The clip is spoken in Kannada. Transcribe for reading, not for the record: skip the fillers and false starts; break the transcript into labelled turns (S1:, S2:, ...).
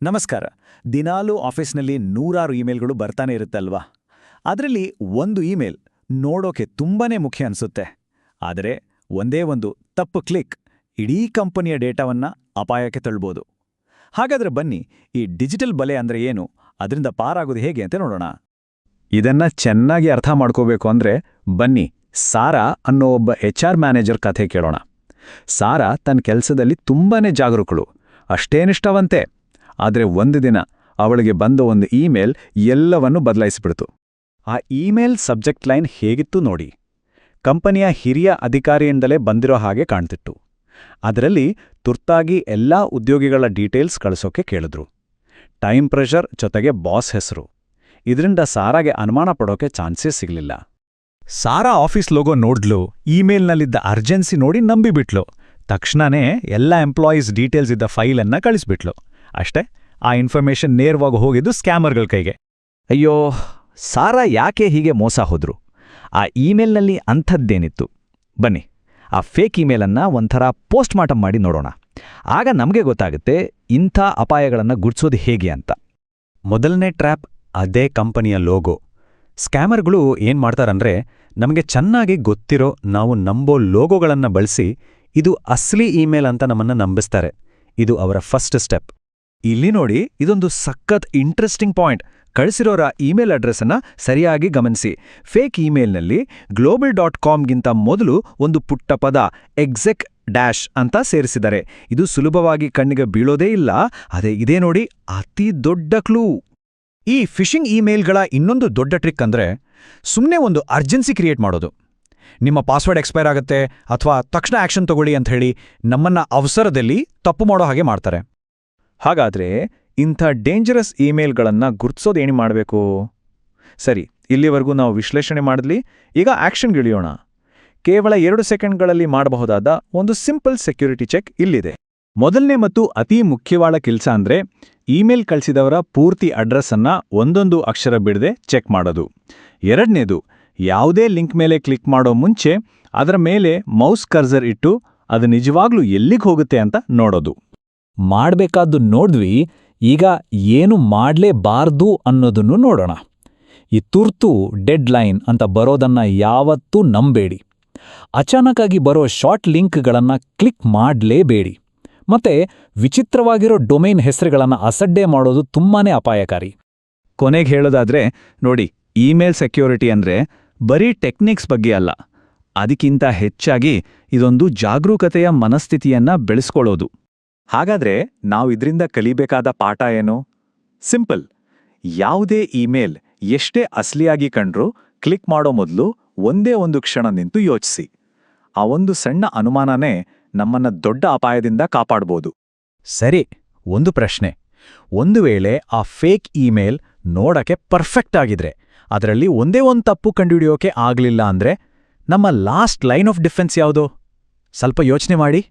S1: ನಮಸ್ಕಾರ. ದಿನಾಲೂ ಆಫೀಸ್ನಲ್ಲಿ ನೂರಾರು ಇಮೇಲ್ಗಳು ಬರ್ತಾನೆ ಇರುತ್ತಲ್ವಾ? ಅದರಲ್ಲಿ ಒಂದು ಇಮೇಲ್ ನೋಡೋಕೆ ತುಂಬಾನೇ ಮುಖ್ಯ ಅನ್ಸುತ್ತೆ. ಆದರೆ ಒಂದೇ ಒಂದು ತಪ್ಪು ಕ್ಲಿಕ್ ಇಡೀ ಕಂಪನಿಯ ಡೇಟಾವನ್ನ ಅಪಾಯಕ್ಕೆ ತಳ್ಬೋದು. ಹಾಗಾದ್ರೆ ಬನ್ನಿ, ಈ ಡಿಜಿಟಲ್ ಬಲೆ ಅಂದ್ರೆ ಏನು, ಅದರಿಂದ ಪಾರಾಗೋದು ಹೇಗೆ ಅಂತ ನೋಡೋಣ. ಇದನ್ನ ಚೆನ್ನಾಗಿ ಅರ್ಥ ಮಾಡ್ಕೋಬೇಕು ಅಂದ್ರೆ ಬನ್ನಿ, ಸಾರಾ ಅನ್ನೋ ಒಬ್ಬ HR ಮ್ಯಾನೇಜರ್ ಕಥೆ ಕೇಳೋಣ. ಸಾರಾ ತನ್ನ ಕೆಲಸದಲ್ಲಿ ತುಂಬಾನೇ ಜಾಗರೂಕಳು, ಅಷ್ಟೇ ನಿಷ್ಠಾವಂತೆ. ಆದರೆ ಒಂದು ದಿನ ಅವಳಿಗೆ ಬಂದ ಒಂದು ಇಮೇಲ್ ಎಲ್ಲವನ್ನೂ ಬದಲಾಯಿಸಿಬಿಡ್ತು. ಆ ಇಮೇಲ್ ಸಬ್ಜೆಕ್ಟ್ ಲೈನ್ ಹೇಗಿತ್ತು ನೋಡಿ. ಕಂಪನಿಯ ಹಿರಿಯ ಅಧಿಕಾರಿಯಿಂದಲೇ ಬಂದಿರೋ ಹಾಗೆ ಕಾಣ್ತಿತ್ತು. ಅದರಲ್ಲಿ ತುರ್ತಾಗಿ ಎಲ್ಲಾ ಉದ್ಯೋಗಿಗಳ ಡೀಟೇಲ್ಸ್ ಕಳಿಸೋಕೆ ಕೇಳಿದ್ರು. ಟೈಮ್ ಪ್ರೆಷರ್ ಜೊತೆಗೆ ಬಾಸ್ ಹೆಸರು. ಇದರಿಂದ ಸಾರಾಗೆ ಅನುಮಾನ ಪಡೋಕೆ ಚಾನ್ಸೇ ಸಿಗಲಿಲ್ಲ. ಸಾರಾ ಆಫೀಸ್ ಲೋಗೋ ನೋಡ್ಲು, ಇಮೇಲ್ನಲ್ಲಿದ್ದ ಅರ್ಜೆನ್ಸಿ ನೋಡಿ ನಂಬಿಬಿಟ್ಲು. ತಕ್ಷಣನೇ ಎಲ್ಲ ಎಂಪ್ಲಾಯೀಸ್ ಡೀಟೇಲ್ಸ್ ಇದ್ದ ಫೈಲನ್ನ ಕಳಿಸ್ಬಿಟ್ಲು. ಅಷ್ಟೇ, ಆ ಇನ್ಫಾರ್ಮೇಷನ್ ನೇರವಾಗಿ ಹೋಗಿದ್ದು ಸ್ಕ್ಯಾಮರ್ಗಳ ಕೈಗೆ.
S2: ಅಯ್ಯೋ, ಸಾರಾ ಯಾಕೆ ಹೀಗೆ ಮೋಸ ಹೋದ್ರು? ಆ ಇಮೇಲ್ನಲ್ಲಿ ಅಂಥದ್ದೇನಿತ್ತು? ಬನ್ನಿ, ಆ ಫೇಕ್ ಇಮೇಲನ್ನು ಒಂಥರ ಪೋಸ್ಟ್ ಮಾರ್ಟಮ್ ಮಾಡಿ ನೋಡೋಣ. ಆಗ ನಮಗೆ ಗೊತ್ತಾಗುತ್ತೆ ಇಂಥ ಅಪಾಯಗಳನ್ನು ಗುರ್ತಿಸೋದು ಹೇಗೆ ಅಂತ.
S1: ಮೊದಲನೇ ಟ್ರ್ಯಾಪ್ ಅದೇ ಕಂಪನಿಯ ಲೋಗೋ. ಸ್ಕ್ಯಾಮರ್ಗಳು ಏನ್ ಮಾಡ್ತಾರಂದ್ರೆ, ನಮಗೆ ಚೆನ್ನಾಗಿ ಗೊತ್ತಿರೋ, ನಾವು ನಂಬೋ ಲೋಗೋಗಳನ್ನು ಬಳಸಿ ಇದು ಅಸ್ಲಿ ಇಮೇಲ್ ಅಂತ ನಮ್ಮನ್ನ ನಂಬಿಸ್ತಾರೆ. ಇದು ಅವರ ಫಸ್ಟ್ ಸ್ಟೆಪ್. ಇಲ್ಲಿ ನೋಡಿ, ಇದೊಂದು ಸಖತ್ ಇಂಟ್ರೆಸ್ಟಿಂಗ್ ಪಾಯಿಂಟ್. ಕಳಿಸಿರೋರ ಇಮೇಲ್ ಅಡ್ರೆಸ್ಸನ್ನ ಸರಿಯಾಗಿ ಗಮನಿಸಿ. ಫೇಕ್ ಇಮೇಲ್ನಲ್ಲಿ global.comಗಿಂತ ಮೊದಲು ಒಂದು ಪುಟ್ಟ ಪದ ಎಕ್ಸೆಕ್ ಡ್ಯಾಶ್ ಅಂತ ಸೇರಿಸಿದ್ದಾರೆ. ಇದು ಸುಲಭವಾಗಿ ಕಣ್ಣಿಗೆ ಬೀಳೋದೇ ಇಲ್ಲ. ಅದೇ ಇದೇ ನೋಡಿ ಅತಿ ದೊಡ್ಡ ಕ್ಲೂ. ಈ ಫಿಶಿಂಗ್ ಇಮೇಲ್ಗಳ ಇನ್ನೊಂದು ದೊಡ್ಡ ಟ್ರಿಕ್ ಅಂದ್ರೆ ಸುಮ್ಮನೆ ಒಂದು ಅರ್ಜೆನ್ಸಿ ಕ್ರಿಯೇಟ್ ಮಾಡೋದು. ನಿಮ್ಮ ಪಾಸ್ವರ್ಡ್ ಎಕ್ಸ್ಪೈರ್ ಆಗುತ್ತೆ ಅಥವಾ ತಕ್ಷಣ ಆಕ್ಷನ್ ತಗೊಳ್ಳಿ ಅಂತ ಹೇಳಿ ನಮ್ಮನ್ನ ಅವಸರದಲ್ಲಿ ತಪ್ಪು ಮಾಡೋ ಹಾಗೆ ಮಾಡ್ತಾರೆ. ಹಾಗಾದ್ರೆ ಇಂಥ ಡೇಂಜರಸ್ ಇಮೇಲ್ಗಳನ್ನ ಗುರ್ತಿಸೋದೇನು ಮಾಡಬೇಕು? ಸರಿ, ಇಲ್ಲಿವರೆಗೂ ನಾವು ವಿಶ್ಲೇಷಣೆ ಮಾಡಿದ್ಲಿ. ಈಗ ಆಕ್ಷನ್ಗಿಳಿಯೋಣ. ಕೇವಲ 2 ಸೆಕೆಂಡ್ಗಳಲ್ಲಿ ಮಾಡಬಹುದಾದ ಒಂದು ಸಿಂಪಲ್ ಸೆಕ್ಯೂರಿಟಿ ಚೆಕ್ ಇಲ್ಲಿದೆ. ಮೊದಲನೇ ಮತ್ತು ಅತೀ ಮುಖ್ಯವಾದ ಕೆಲಸ ಅಂದ್ರೆ ಇಮೇಲ್ ಕಳಿಸಿದವರ ಪೂರ್ತಿ ಅಡ್ರೆಸ್ ಅನ್ನ ಒಂದೊಂದು ಅಕ್ಷರ ಬಿಡದೆ ಚೆಕ್ ಮಾಡೋದು. ಎರಡನೇದು, ಯಾವುದೇ ಲಿಂಕ್ ಮೇಲೆ ಕ್ಲಿಕ್ ಮಾಡೋ ಮುಂಚೆ ಅದರ ಮೇಲೆ ಮೌಸ್ ಕರ್ಸರ್ ಇಟ್ಟು ಅದು ನಿಜವಾಗ್ಲೂ ಎಲ್ಲಿಗೆ ಹೋಗುತ್ತೆ ಅಂತ ನೋಡೋದು.
S2: ಮಾಡ್ಬೇಕಾದ್ದು ನೋಡ್ವಿ. ಈಗ ಏನು ಮಾಡ್ಲೇಬಾರ್ದು ಅನ್ನೋದನ್ನು ನೋಡೋಣ. ಈ ತುರ್ತು ಡೆಡ್ ಲೈನ್ ಅಂತ ಬರೋದನ್ನ ಯಾವತ್ತೂ ನಂಬೇಡಿ. ಅಚಾನಕ್ಕಾಗಿ ಬರೋ ಶಾರ್ಟ್ ಲಿಂಕ್ಗಳನ್ನ ಕ್ಲಿಕ್ ಮಾಡಲೇಬೇಡಿ. ಮತ್ತೆ ವಿಚಿತ್ರವಾಗಿರೋ ಡೊಮೇನ್ ಹೆಸರುಗಳನ್ನ ಅಸಡ್ಡೆ ಮಾಡೋದು ತುಂಬಾನೇ ಅಪಾಯಕಾರಿ.
S1: ಕೊನೆಗೆ ಹೇಳೋದಾದ್ರೆ ನೋಡಿ, ಇಮೇಲ್ ಸೆಕ್ಯೂರಿಟಿ ಅಂದ್ರೆ ಬರೀ ಟೆಕ್ನಿಕ್ಸ್ ಬಗ್ಗೆ ಅಲ್ಲ, ಅದಕ್ಕಿಂತ ಹೆಚ್ಚಾಗಿ ಇದೊಂದು ಜಾಗರೂಕತೆಯ ಮನಸ್ಥಿತಿಯನ್ನ ಬೆಳೆಸ್ಕೊಳ್ಳೋದು. ಹಾಗಾದ್ರೆ ನಾವು ಇದರಿಂದ ಕಲಿಬೇಕಾದ ಪಾಠ ಏನು? ಸಿಂಪಲ್. ಯಾವುದೇ ಇಮೇಲ್ ಎಷ್ಟೇ ಅಸ್ಲಿಯಾಗಿ ಕಂಡ್ರೂ ಕ್ಲಿಕ್ ಮಾಡೋ ಮೊದಲು ಒಂದೇ ಒಂದು ಕ್ಷಣ ನಿಂತು ಯೋಚಿಸಿ. ಆ ಒಂದು ಸಣ್ಣ ಅನುಮಾನನೇ ನಮ್ಮನ್ನ ದೊಡ್ಡ ಅಪಾಯದಿಂದ ಕಾಪಾಡ್ಬೋದು. ಸರಿ, ಒಂದು ಪ್ರಶ್ನೆ. ಒಂದು ವೇಳೆ ಆ ಫೇಕ್ ಇಮೇಲ್ ನೋಡಕ್ಕೆ ಪರ್ಫೆಕ್ಟ್ ಆಗಿದ್ರೆ, ಅದರಲ್ಲಿ ಒಂದೇ ಒಂದು ತಪ್ಪು ಕಂಡುಹಿಡಿಯೋಕೆ ಆಗ್ಲಿಲ್ಲ ಅಂದ್ರೆ ನಮ್ಮ ಲಾಸ್ಟ್ ಲೈನ್ ಆಫ್ ಡಿಫೆನ್ಸ್ ಯಾವುದು? ಸ್ವಲ್ಪ ಯೋಚನೆ ಮಾಡಿ.